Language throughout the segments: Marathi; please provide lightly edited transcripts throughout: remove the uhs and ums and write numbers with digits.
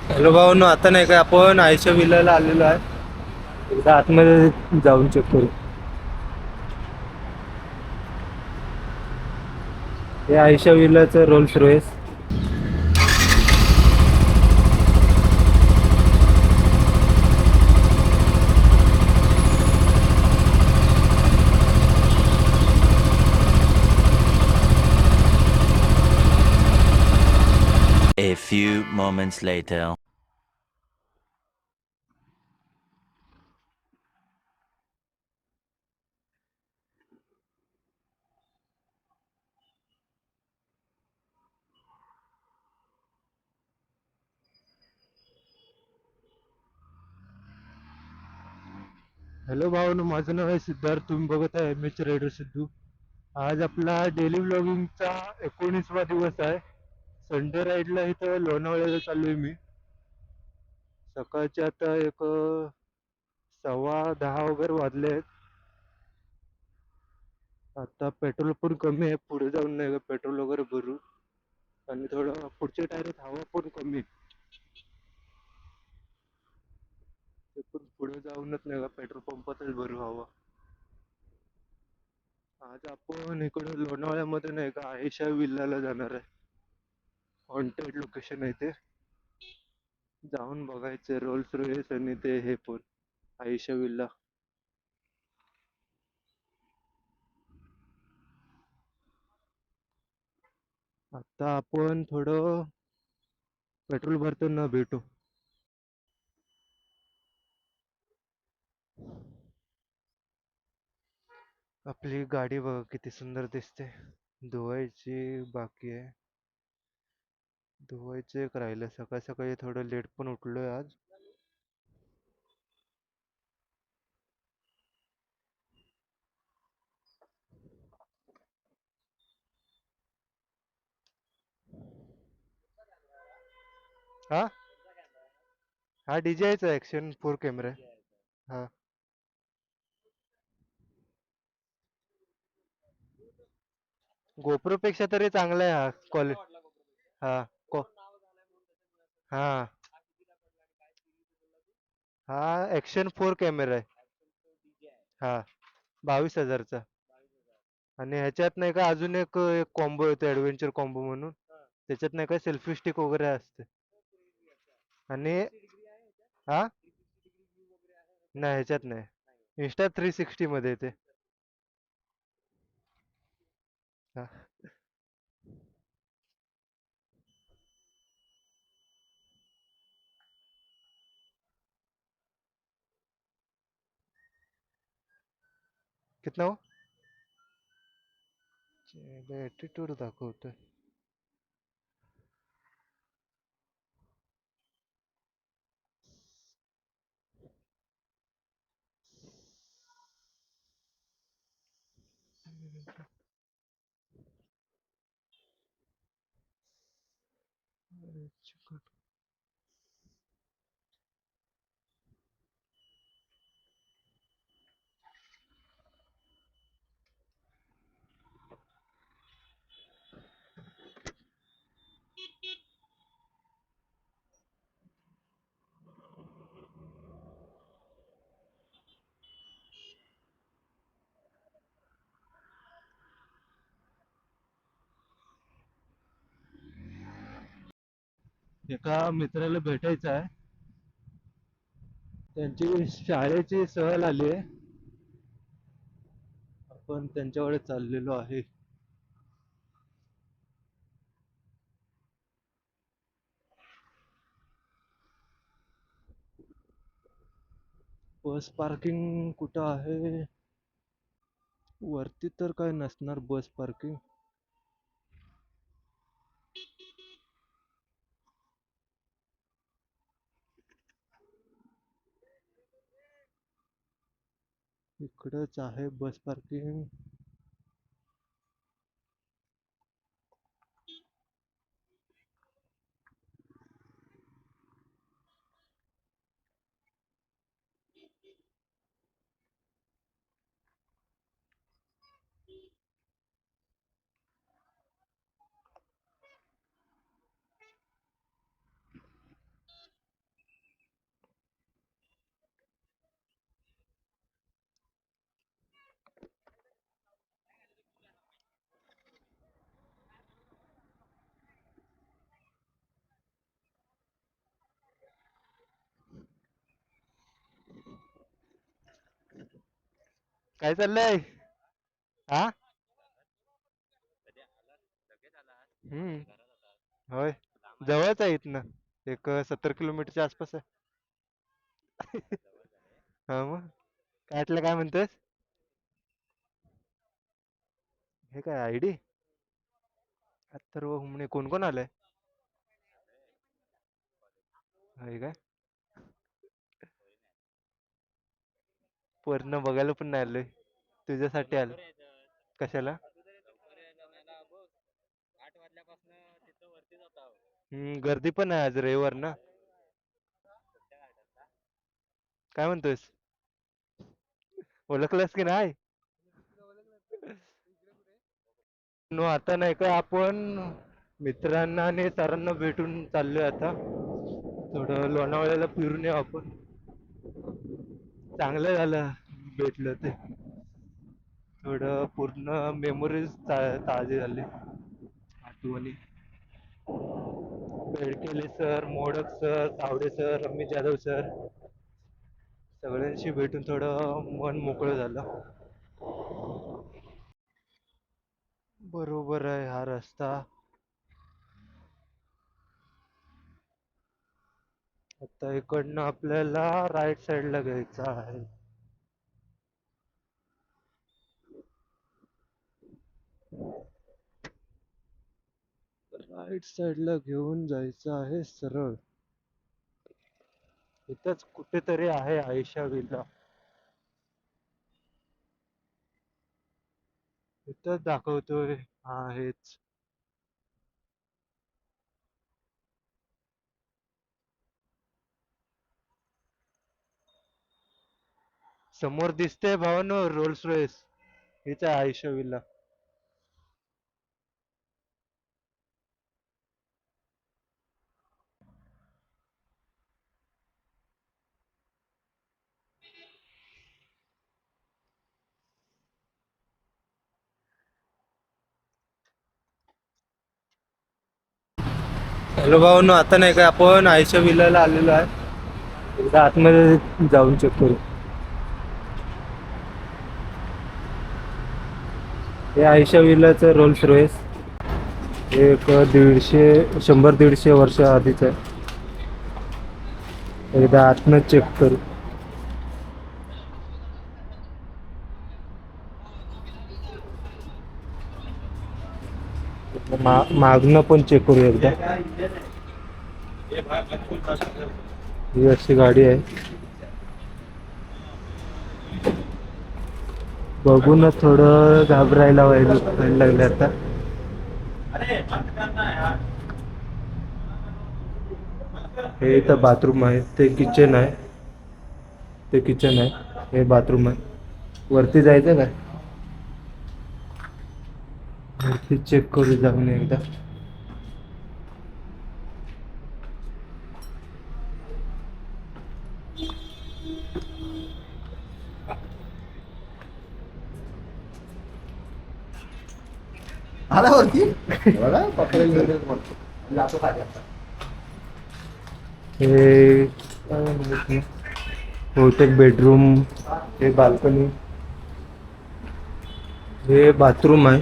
हॅलो भाऊनो, आता नाही का आपण आयशा विलाला आलेलो आहे. एकदा आतमध्ये जाऊन चेक करू. हे आयशा विलाचं Rolls Royce. A few moments later. Hello भाऊनो, माझं नाव आहे सिद्धार्थ. तुम्ही बघत आहे एम एच रायडर सिद्धू. आज आपला डेली व्लॉगिंगचा 19वा दिवस आहे. संडे राईडला इथं लोणावळ्याला चाललोय मी. सकाळचे आता एक 10:15 वगैरे वाजले आहेत. आता पेट्रोल पण कमी आहे. पुढे जाऊन नाही का पेट्रोल वगैरे भरू. आणि थोडं पुढच्या टायरात हवा पण कमी आहे. ते पण पुढे जाऊनच नाही का पेट्रोल पंपातच भरू हवा. आज आपण इकडे लोणावळ्यामध्ये नाही का आयशा विल्लाला जाणार आहे. हॉन्टेड लोकेशन आहे ते. जाऊन बघायचं रोल्स रॉयस आणि ते हे पण आयशा विल्ला. आता आपण थोडं पेट्रोल भरताना भेटू. आपली गाडी बघा किती सुंदर दिसते. धुवायची बाकी आहे. धुवायचं एक राहिलं. सकाळ सकाळी थोडं लेट पण उठलोय आज. हा हा DJI ऍक्शन 4 कॅमेरा आहे. हा गोप्रो पेक्षा तरी चांगला आहे हा क्वालिटी. हा को हा हा ऍक्शन 4 कॅमेरा आहे. हा 22,000चा. आणि ह्याच्यात नाही का अजून एक कॉम्बो येतो ऍडव्हेंचर कॉम्बो म्हणून. त्याच्यात नाही का सेल्फी स्टिक वगैरे असते. आणि हा नाही ह्याच्यात नाही. Insta 360 मध्ये येते. हा. कितना हो ॲटिट्यूड दाखवतोय. एका मित्राला भेटायचं आहे. त्यांची शाळेची सहल आली आहे. आपण त्यांच्याकडे चाललेलो आहे. बस पार्किंग कुठं आहे? वरती तर काय नसणार बस पार्किंग. इकडंच आहे बस पार्किंग. काय चाललंय? हा. हम्म. होय. जवळच आहे इथनं. एक 70 किलोमीटरच्या आसपास आहे. हा मग काय वाटलं, काय म्हणतोस? हे काय आयडी? अथर्व हुमणे कोण कोण आलंय? होय काय? वरनं बघायला पण नाही आलोय. तुझ्यासाठी आलो. कशाला? गर्दी पण आहे आज रविवार ना. काय म्हणतोस? ओळखलंस की नाही? नो आता नाही का आपण मित्रांना आणि सरांना भेटून चाललोय आता. थोडं लोणावळ्याला फिरून येऊ आपण. चांगलं झालं भेटलं ते. थोडं पूर्ण मेमोरीज ताजे झाले. आठवणी. Belkele sir, Modak sir, Tawde sir, Ramesh Jadhav sir, सगळ्यांशी भेटून थोडं मन मोकळं झालं. बरोबर आहे हा रस्ता. आता इकडनं आपल्याला राईट साईडला घ्यायचा आहे. राईट साईडला घेऊन जायचं आहे सरळ. इथंच कुठेतरी आहे आयशा विला. इथंच दाखवतोय. हा हेच. समोर दिसतंय भावानो रोल्स रॉयस. हेच आहे आयशा विला. हॅलो भावानो, आता नाही का आपण आयशा विलाला आलेलो आहे. एकदा आतमध्ये जाऊन चेक करू. हे आयशा विलाचं रोल्स रॉयस. एक 100-150 वर्ष आधीच आहे. एकदा आतनं चेक करू. मागणं पण चेक करू एकदा. ही अशी गाडी आहे. बघून थोडं घाबरायला व्हायला लागले आता. हे इथं बाथरूम आहे. ते किचन आहे. ते किचन आहे. हे बाथरूम आहे. वरती जायचं काय? वरती चेक करू जाऊन एकदा. आला वरती बघा पकडेल जातो खाली आता. हे काय म्हणतात ना, बहुतेक बेडरूम. हे बाल्कनी. हे बाथरूम आहे.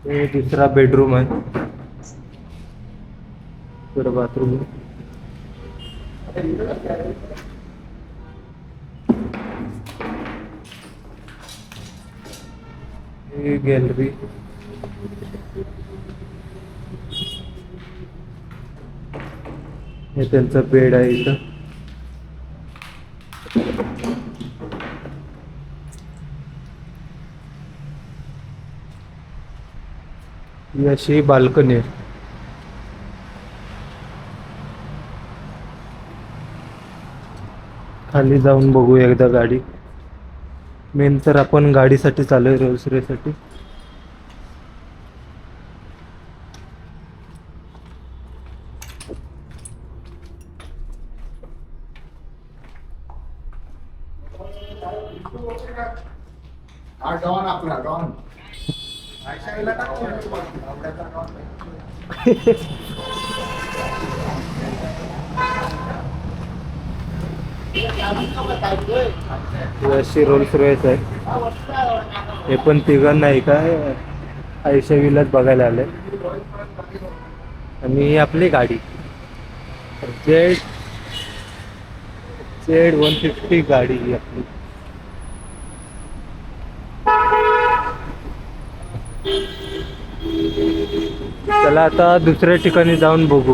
हे दुसरा बेडरूम आहे. इकडं बाथरूम आहे. ही गॅलरी. हे त्यांचा बेड आहे इथं. ही अशी बाल्कनी आहे. खाली जाऊन बघू एकदा गाडी. मेन तर आपण गाडीसाठी चालूय, रोल्स रॉयसाठी. हा डॉन आपला डॉन. आयशाला टाक आवड्याचा डॉन. ही अशी रोल्स रॉयस आहे. हे पण तिघांना आहे काय आयुष्य विलास बघायला आले. आणि ही आपली गाडी जेड जेड 150 गाडी ही आपली. चला आता दुसऱ्या ठिकाणी जाऊन बघू.